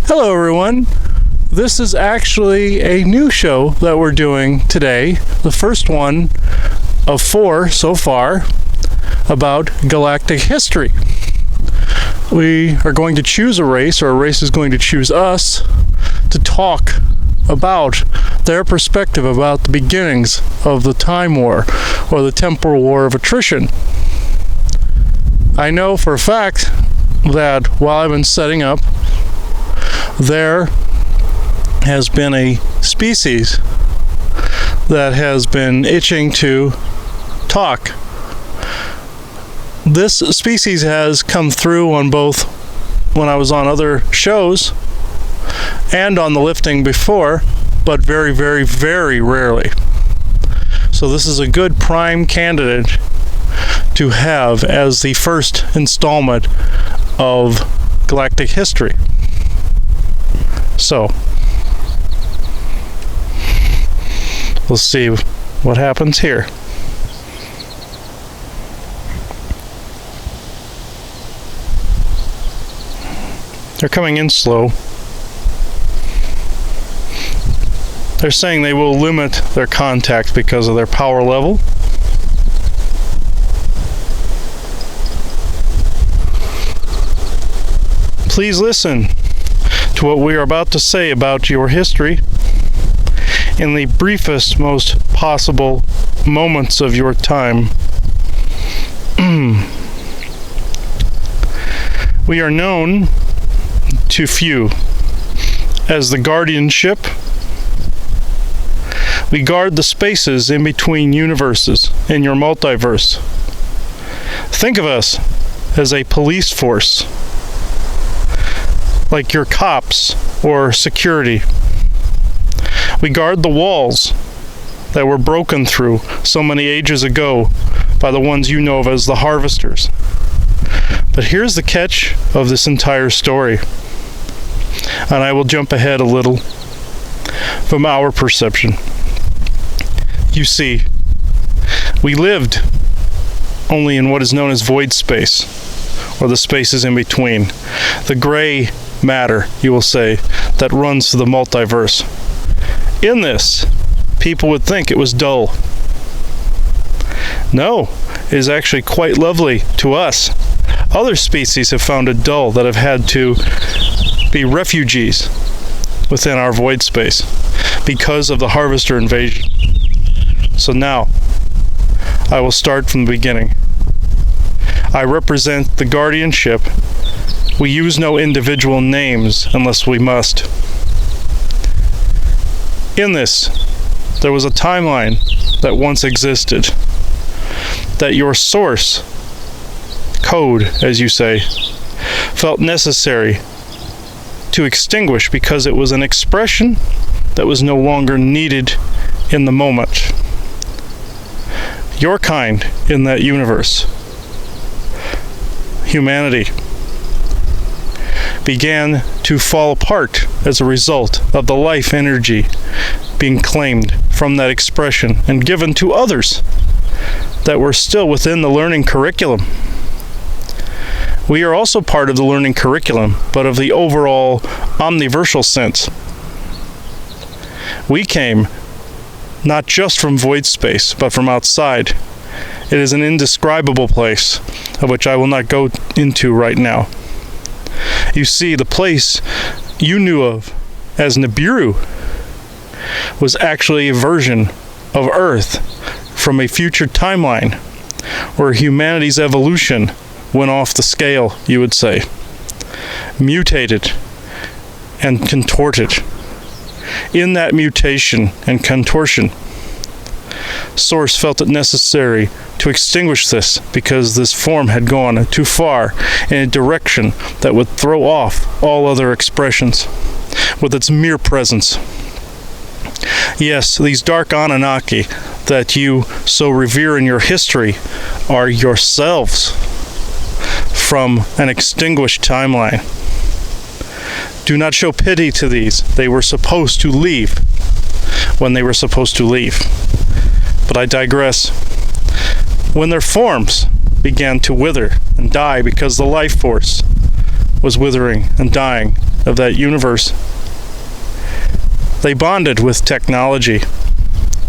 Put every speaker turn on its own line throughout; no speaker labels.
Hello everyone. This is actually a new show that we're doing today, the first one of 4 so far, about galactic history. We are going to choose a race, or a race is going to choose us, to talk about their perspective about the beginnings of the Time War, or the Temporal War of Attrition. I know for a fact that while I've been setting up, there has been a species that has been itching to talk. This species has come through on both when I was on other shows and on the lifting before, but very, very, very rarely. So this is a good prime candidate to have as the first installment of galactic history. So we'll see what happens here. They're coming in slow. They're saying they will limit their contact because of their power level. Please listen to what we are about to say about your history in the briefest, most possible moments of your time. We are known to few as the Guardianship. We guard the spaces in between universes in your multiverse. Think of us as a police force, like your cops or security. We guard the walls that were broken through so many ages ago by the ones you know of as the harvesters. But here's the catch of this entire story, and I will jump ahead a little from our perception. You see, we lived only in what is known as void space, or the spaces in between, the gray matter, you will say, that runs through the multiverse. In this, people would think it was dull. No, it is actually quite lovely to us. Other species have found it dull, that have had to be refugees within our void space because of the harvester invasion. So now, I will start from the beginning. I represent the Guardianship. We use no individual names unless we must. In this, there was a timeline that once existed, that your source code, as you say, felt necessary to extinguish because it was an expression that was no longer needed in the moment. Your kind in that universe, humanity, began to fall apart as a result of the life energy being claimed from that expression and given to others that were still within the learning curriculum. We are also part of the learning curriculum, but of the overall omniversal sense. We came not just from void space, but from outside. It is an indescribable place, of which I will not go into right now. You see, the place you knew of as Nibiru was actually a version of Earth from a future timeline where humanity's evolution went off the scale, you would say, mutated and contorted. In that mutation and contortion, Source felt it necessary to extinguish this because this form had gone too far in a direction that would throw off all other expressions with its mere presence. Yes, these dark Anunnaki that you so revere in your history are yourselves from an extinguished timeline. Do not show pity to these. They were supposed to leave when they were supposed to leave. But I digress. When their forms began to wither and die because the life force was withering and dying of that universe. They bonded with technology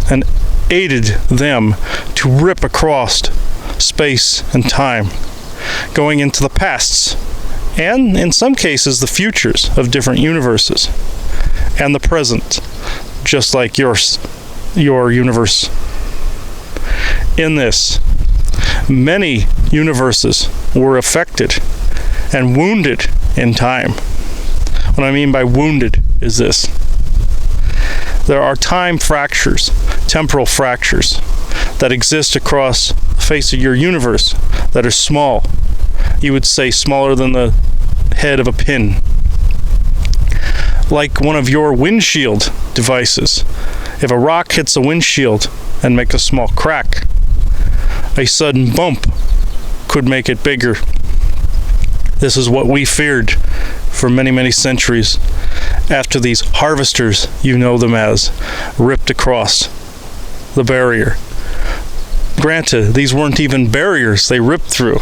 and aided them to rip across space and time, going into the pasts, and in some cases the futures of different universes, and the present, just like your universe. In this, many universes were affected and wounded in time. What I mean by wounded is this. There are time fractures, temporal fractures, that exist across the face of your universe that are small. You would say smaller than the head of a pin. Like one of your windshield devices. If a rock hits a windshield and makes a small crack, a sudden bump could make it bigger. This is what we feared for many, many centuries after these harvesters, you know them as, ripped across the barrier. Granted, these weren't even barriers they ripped through.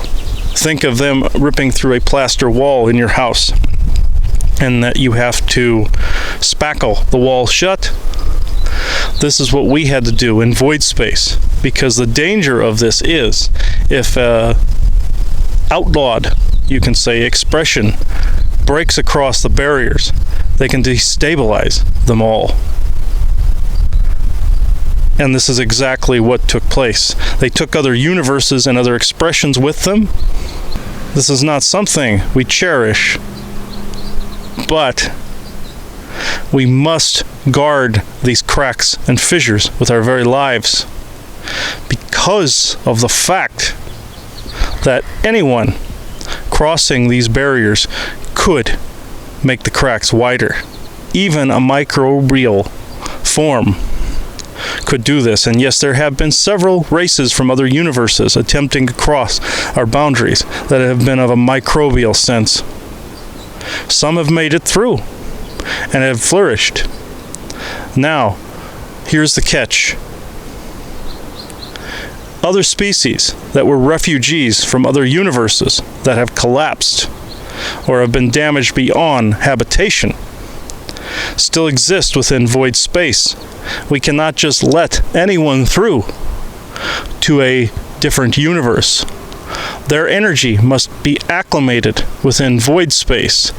Think of them ripping through a plaster wall in your house, and that you have to spackle the wall shut. This is what we had to do in void space, because the danger of this is if outlawed, you can say, expression breaks across the barriers, they can destabilize them all. And this is exactly what took place. They took other universes and other expressions with them. This is not something we cherish, but we must guard these cracks and fissures with our very lives, because of the fact that anyone crossing these barriers could make the cracks wider. Even a microbial form could do this. And yes, there have been several races from other universes attempting to cross our boundaries that have been of a microbial sense. Some have made it through and have flourished. Now, here's the catch. Other species that were refugees from other universes that have collapsed or have been damaged beyond habitation still exist within void space. We cannot just let anyone through to a different universe. Their energy must be acclimated within void space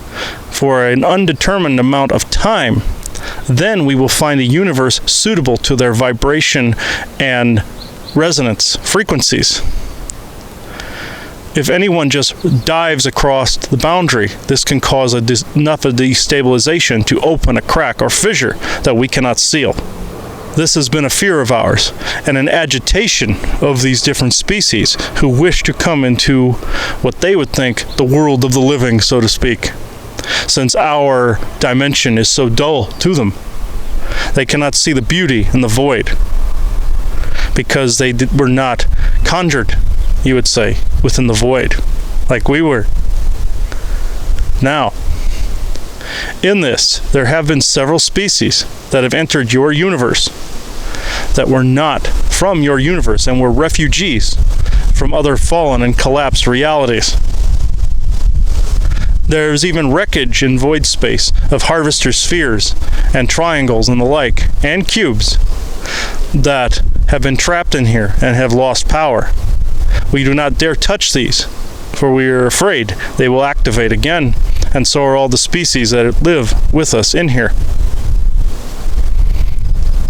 for an undetermined amount of time. Then we will find a universe suitable to their vibration and resonance frequencies. If anyone just dives across the boundary, this can cause enough of destabilization to open a crack or fissure that we cannot seal. This has been a fear of ours, and an agitation of these different species who wish to come into what they would think the world of the living, so to speak, since our dimension is so dull to them. They cannot see the beauty in the void, because they were not conjured, you would say, within the void, like we were. Now, in this, there have been several species that have entered your universe that were not from your universe and were refugees from other fallen and collapsed realities. There's even wreckage in void space of harvester spheres and triangles and the like, and cubes that have been trapped in here and have lost power. We do not dare touch these, for we are afraid they will activate again, and so are all the species that live with us in here.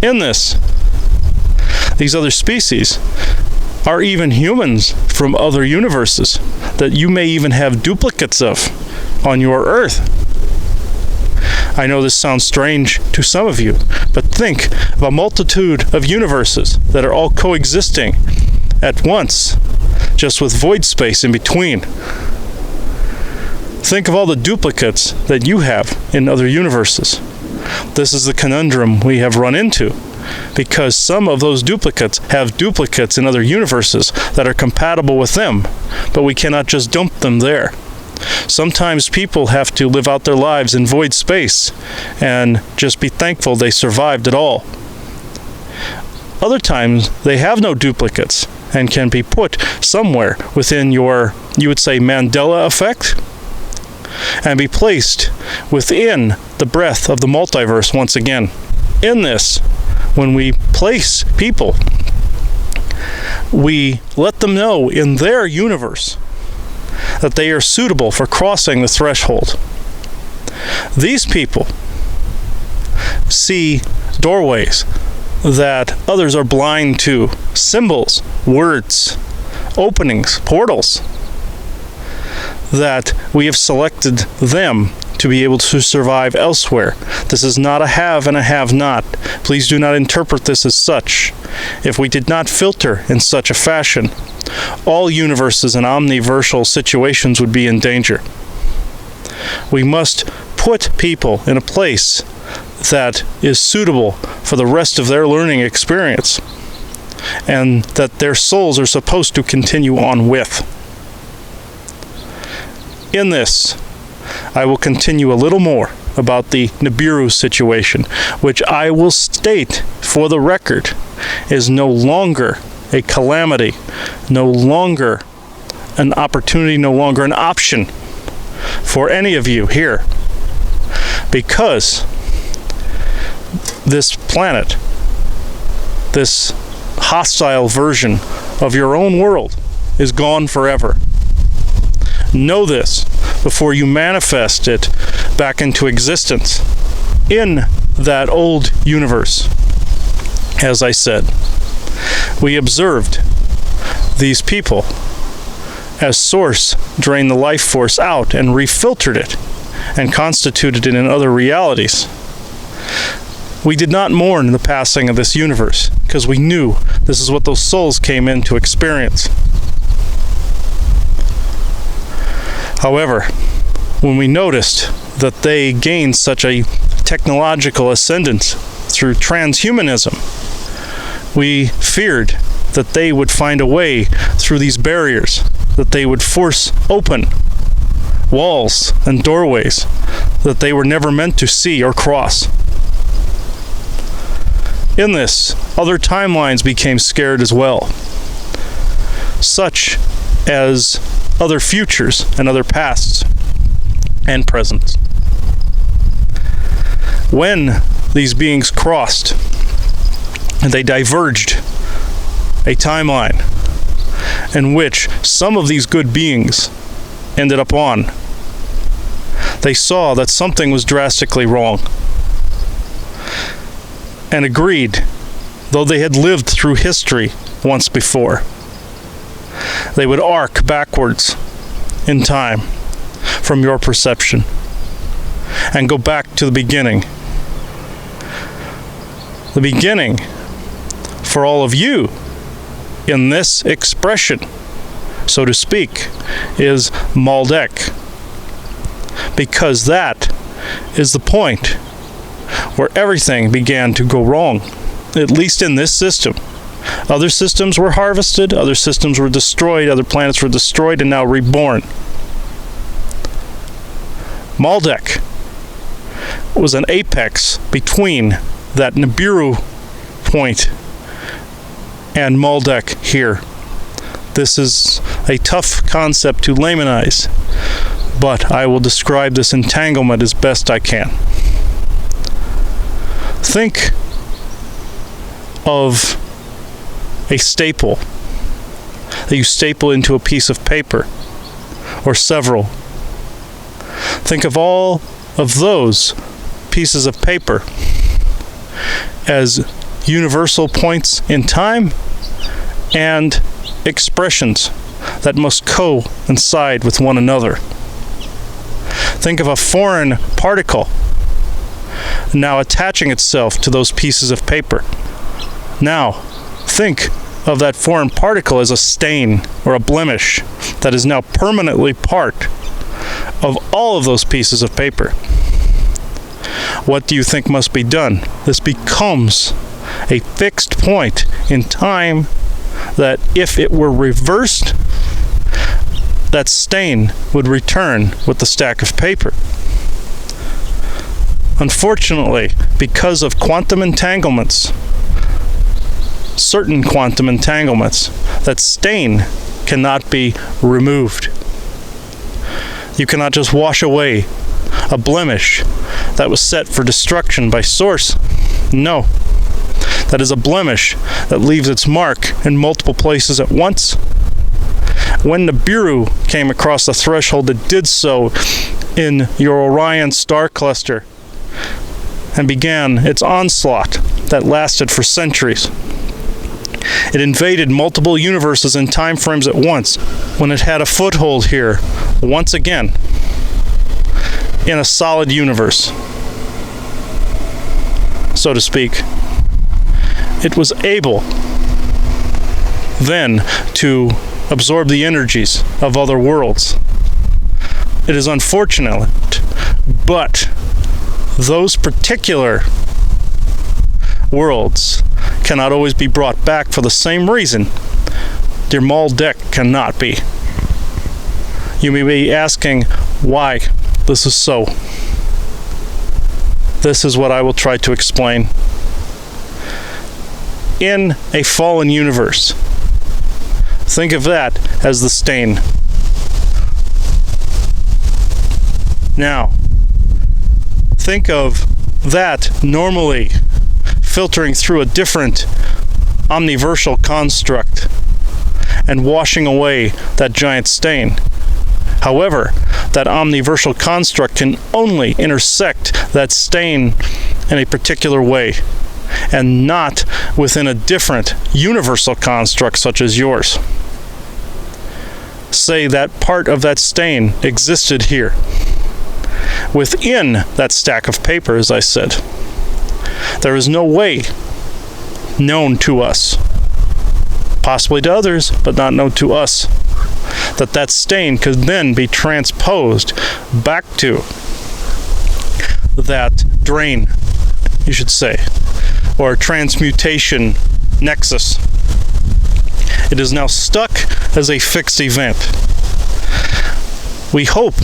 In this, these other species are even humans from other universes that you may even have duplicates of on your Earth. I know this sounds strange to some of you, but think of a multitude of universes that are all coexisting at once, just with void space in between. Think of all the duplicates that you have in other universes. This is the conundrum we have run into, because some of those duplicates have duplicates in other universes that are compatible with them, but we cannot just dump them there. Sometimes people have to live out their lives in void space and just be thankful they survived at all. Other times, they have no duplicates and can be put somewhere within your, you would say, Mandela effect, and be placed within the breath of the multiverse once again. In this, when we place people, we let them know in their universe that they are suitable for crossing the threshold. These people see doorways that others are blind to, symbols, words, openings, portals, that we have selected them to be able to survive elsewhere. This is not a have and a have-not. Please do not interpret this as such. If we did not filter in such a fashion, all universes and omniversal situations would be in danger. We must put people in a place that is suitable for the rest of their learning experience, and that their souls are supposed to continue on with. In this, I will continue a little more about the Nibiru situation, which I will state for the record is no longer a calamity, no longer an opportunity, no longer an option for any of you here, because this planet, this hostile version of your own world, is gone forever. Know this before you manifest it back into existence in that old universe. As I said, we observed these people as Source drained the life force out and refiltered it and constituted it in other realities. We did not mourn the passing of this universe because we knew this is what those souls came in to experience. However, when we noticed that they gained such a technological ascendance through transhumanism, we feared that they would find a way through these barriers, that they would force open walls and doorways that they were never meant to see or cross. In this, other timelines became scared as well, such as other futures and other pasts and presents. When these beings crossed and they diverged a timeline in which some of these good beings ended up on, they saw that something was drastically wrong and agreed, though they had lived through history once before, they would arc backwards in time from your perception and go back to the beginning. The beginning for all of you in this expression, so to speak, is Maldek, because that is the point where everything began to go wrong, at least in this system. Other systems were harvested, other systems were destroyed, other planets were destroyed and now reborn. Maldek was an apex between that Nibiru point and Maldek here. This is a tough concept to laymanize, but I will describe this entanglement as best I can. Think of a staple that you staple into a piece of paper, or several. Think of all of those pieces of paper as universal points in time and expressions that must coincide with one another. Think of a foreign particle now attaching itself to those pieces of paper. Now, think of that foreign particle as a stain or a blemish that is now permanently part of all of those pieces of paper. What do you think must be done? This becomes a fixed point in time that if it were reversed, that stain would return with the stack of paper. Unfortunately, because of quantum entanglements, certain quantum entanglements, that stain cannot be removed. You cannot just wash away a blemish that was set for destruction by Source. No. That is a blemish that leaves its mark in multiple places at once. When Nibiru came across the threshold, it did so in your Orion star cluster and began its onslaught that lasted for centuries. It invaded multiple universes and time frames at once when it had a foothold here, once again, in a solid universe, so to speak. It was able then to absorb the energies of other worlds. It is unfortunate, but those particular worlds cannot always be brought back for the same reason Dir Maldek cannot be. You may be asking why this is so. This is what I will try to explain. In a fallen universe, think of that as the stain. Now, think of that normally filtering through a different omniversal construct and washing away that giant stain. However, that omniversal construct can only intersect that stain in a particular way, and not within a different universal construct such as yours. Say that part of that stain existed here, within that stack of paper, as I said. There is no way known to us, possibly to others, but not known to us, that stain could then be transposed back to that drain, you should say, or transmutation nexus. It is now stuck as a fixed event. We hope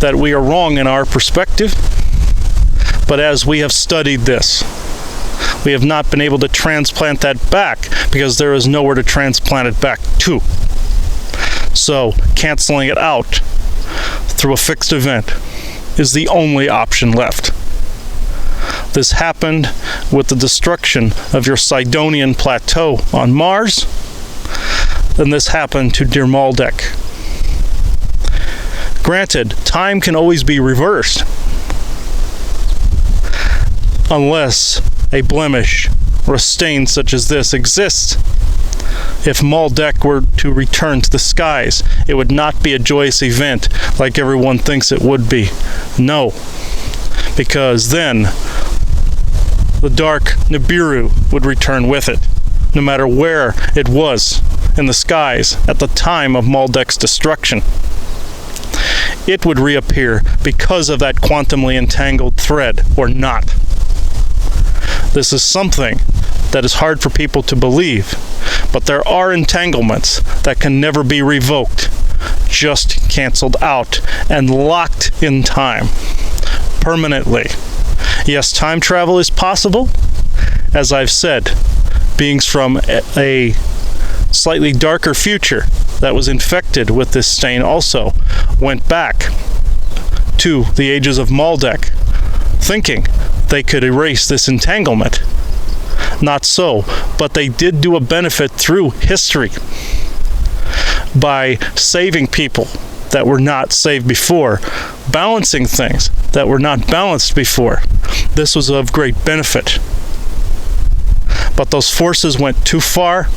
that we are wrong in our perspective, but as we have studied this, we have not been able to transplant that back because there is nowhere to transplant it back to. So, canceling it out through a fixed event is the only option left. This happened with the destruction of your Sidonian plateau on Mars, and this happened to Dir Maldek. Granted, time can always be reversed, unless a blemish or a stain such as this exists. If Maldek were to return to the skies, it would not be a joyous event like everyone thinks it would be. No, because then the dark Nibiru would return with it, no matter where it was in the skies at the time of Maldek's destruction. It would reappear because of that quantumly entangled thread, or not. This is something that is hard for people to believe, but there are entanglements that can never be revoked, just canceled out and locked in time permanently. Yes, time travel is possible. As I've said, beings from a slightly darker future that was infected with this stain also went back to the ages of Maldek, thinking they could erase this entanglement. Not so, but they did do a benefit through history by saving people that were not saved before, balancing things that were not balanced before. This was of great benefit. But those forces went too far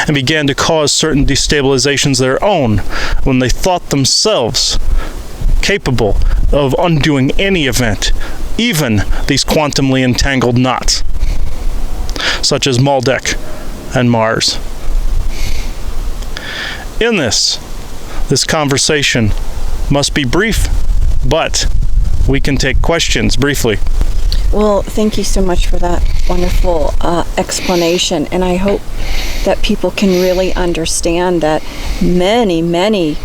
and began to cause certain destabilizations of their own when they thought themselves capable of undoing any event, even these quantumly entangled knots, such as Maldek and Mars. In this conversation must be brief, but we can take questions briefly.
Well, thank you so much for that wonderful explanation, and I hope that people can really understand that many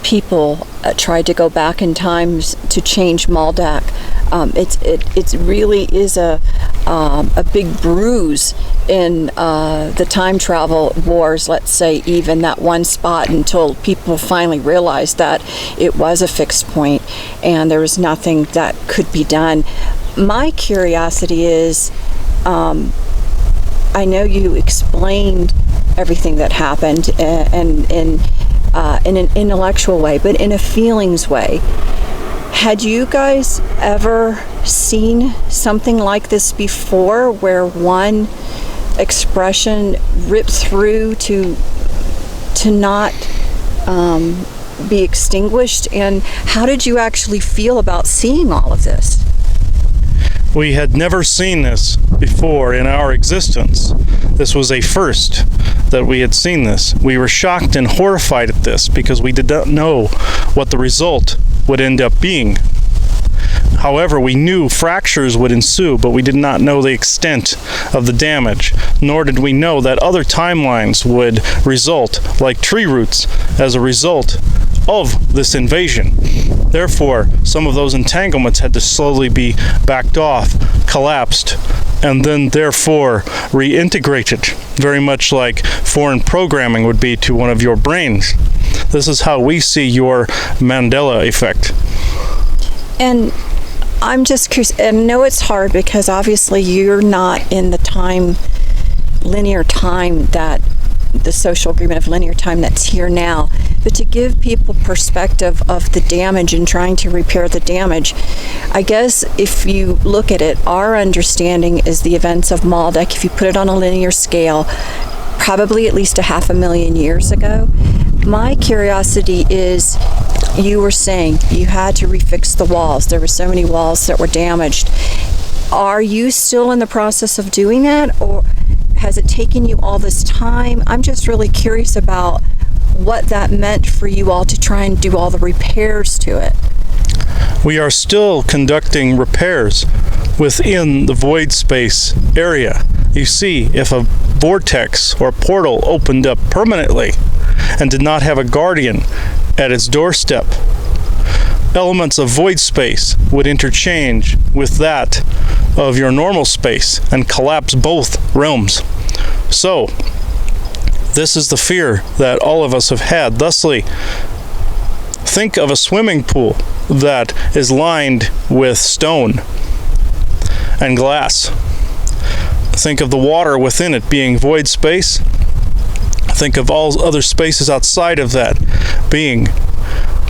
people tried to go back in time to change Maldek It really is a big bruise in the time travel wars, let's say, even that one spot, until people finally realized that it was a fixed point and there was nothing that could be done. My curiosity is, I know you explained everything that happened and in an intellectual way, but in a feelings way. Had you guys ever seen something like this before, where one expression ripped through to not be extinguished? And how did you actually feel about seeing all of this?
We had never seen this before in our existence. This was a first that we had seen this. We were shocked and horrified at this because we did not know what the result would end up being. However, we knew fractures would ensue, but we did not know the extent of the damage, nor did we know that other timelines would result, like tree roots, as a result of this invasion. Therefore, some of those entanglements had to slowly be backed off, collapsed, and then therefore reintegrated, very much like foreign programming would be to one of your brains. This is how we see your Mandela effect.
And I'm just curious, and I know it's hard because obviously you're not in the linear time, that the social agreement of linear time that's here now, but to give people perspective of the damage and trying to repair the damage. I guess if you look at it, our understanding is the events of Maldek, if you put it on a linear scale, probably at least 500,000 years ago. My curiosity is, you were saying you had to refix the walls. There were so many walls that were damaged. Are you still in the process of doing that, or has it taken you all this time? I'm just really curious about what that meant for you all to try and do all the repairs to it.
We are still conducting repairs within the void space area. You see, if a vortex or portal opened up permanently and did not have a guardian at its doorstep, elements of void space would interchange with that of your normal space and collapse both realms. So, this is the fear that all of us have had. Thusly, think of a swimming pool that is lined with stone and glass. Think of the water within it being void space. Think of all other spaces outside of that being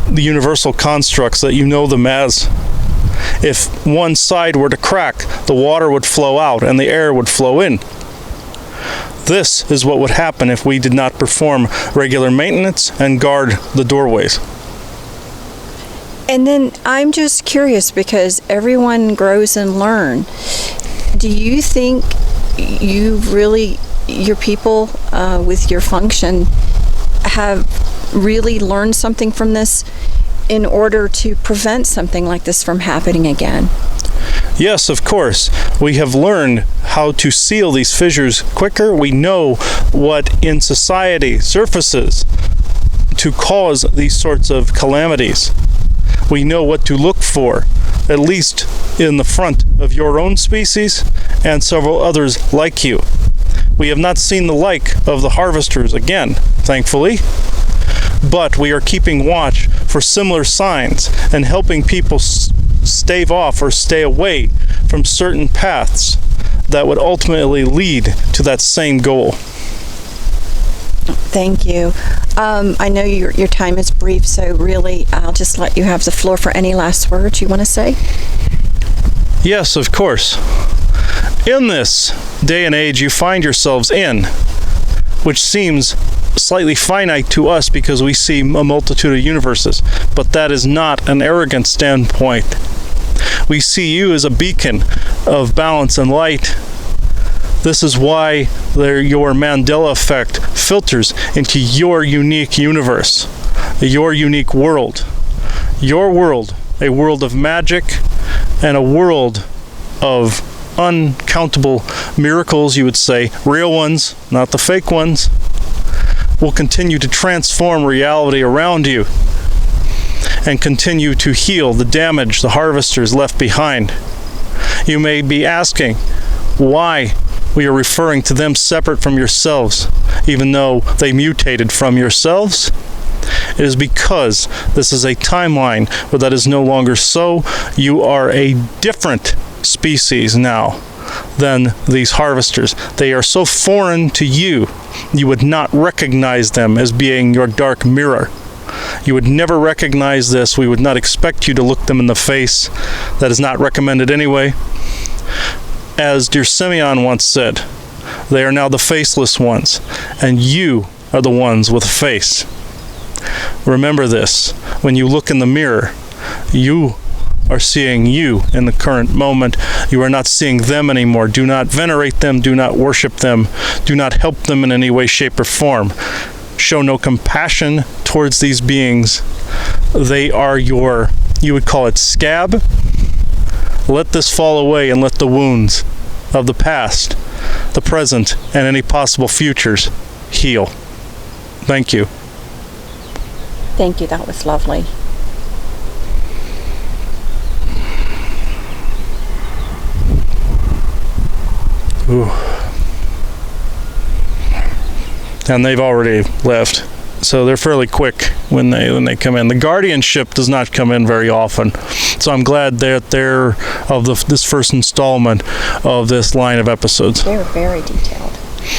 the universal constructs that you know them as. If one side were to crack, the water would flow out and the air would flow in. This is what would happen if we did not perform regular maintenance and guard the doorways.
And then I'm just curious, because everyone grows and learns. Do you think your people with your function have really learned something from this in order to prevent something like this from happening again?
Yes, of course. We have learned how to seal these fissures quicker. We know what in society surfaces to cause these sorts of calamities. We know what to look for, at least in the front of your own species and several others like you. We have not seen the like of the harvesters again, thankfully, but we are keeping watch for similar signs and helping people stave off or stay away from certain paths that would ultimately lead to that same goal.
Thank you. I know your time is brief, so really I'll just let you have the floor for any last words you want to say.
Yes, of course. In this day and age you find yourselves in, which seems slightly finite to us because we see a multitude of universes, but that is not an arrogant standpoint. We see you as a beacon of balance and light. This is why your Mandela effect filters into your unique universe, your unique world. Your world, a world of magic and a world of uncountable miracles, you would say, real ones, not the fake ones, will continue to transform reality around you. and continue to heal the damage the harvesters left behind. You may be asking why we are referring to them separate from yourselves, even though they mutated from yourselves. It is because this is a timeline where that is no longer so. You are a different species now than these harvesters. They are so foreign to you, you would not recognize them as being your dark mirror. You would never recognize this. We would not expect you to look them in the face. That is not recommended anyway. As dear Simeon once said, they are now the faceless ones, and you are the ones with a face. Remember this. When you look in the mirror, you are seeing you in the current moment. You are not seeing them anymore. Do not venerate them. Do not worship them. Do not help them in any way, shape, or form. Show no compassion towards these beings. They are your, you would call it, scab. Let this fall away and let the wounds of the past, the present, and any possible futures heal. Thank you.
Thank you. That was lovely.
Ooh. And they've already left, so they're fairly quick when they come in. The Guardianship does not come in very often, so I'm glad that they're of this first installment of this line of episodes.
They're very detailed.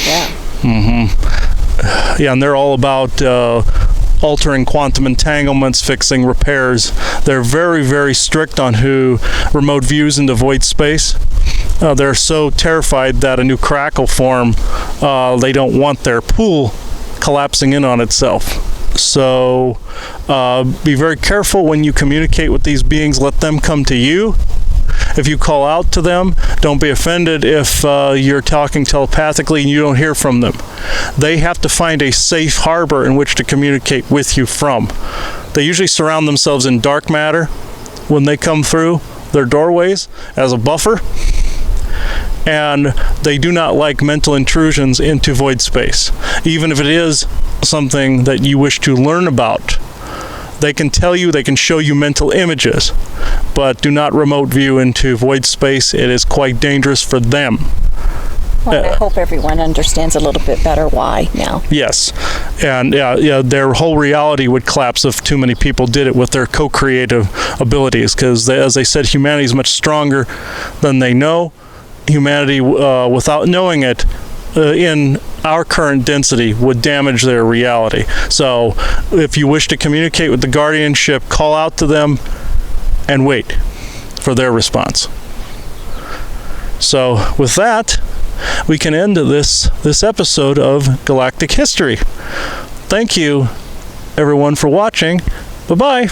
Yeah.
Mm-hmm. Yeah, and they're all about altering quantum entanglements, fixing repairs. They're very, very strict on who remote views into void space. They're so terrified that a new crack will form, they don't want their pool collapsing in on itself. So be very careful when you communicate with these beings. Let them come to you. If you call out to them, don't be offended if you're talking telepathically and you don't hear from them. They have to find a safe harbor in which to communicate with you from. They usually surround themselves in dark matter when they come through their doorways as a buffer. And they do not like mental intrusions into void space. Even if it is something that you wish to learn about, they can tell you, they can show you mental images, but do not remote view into void space. It is quite dangerous for them.
Well, I hope everyone understands a little bit better why now.
Yes, and yeah, their whole reality would collapse if too many people did it with their co-creative abilities, because as they said, humanity is much stronger than they know. Humanity, without knowing it, in our current density, would damage their reality. So if you wish to communicate with the Guardianship, call out to them and wait for their response. So with that, we can end this episode of Galactic History. Thank you, everyone, for watching. Bye-bye.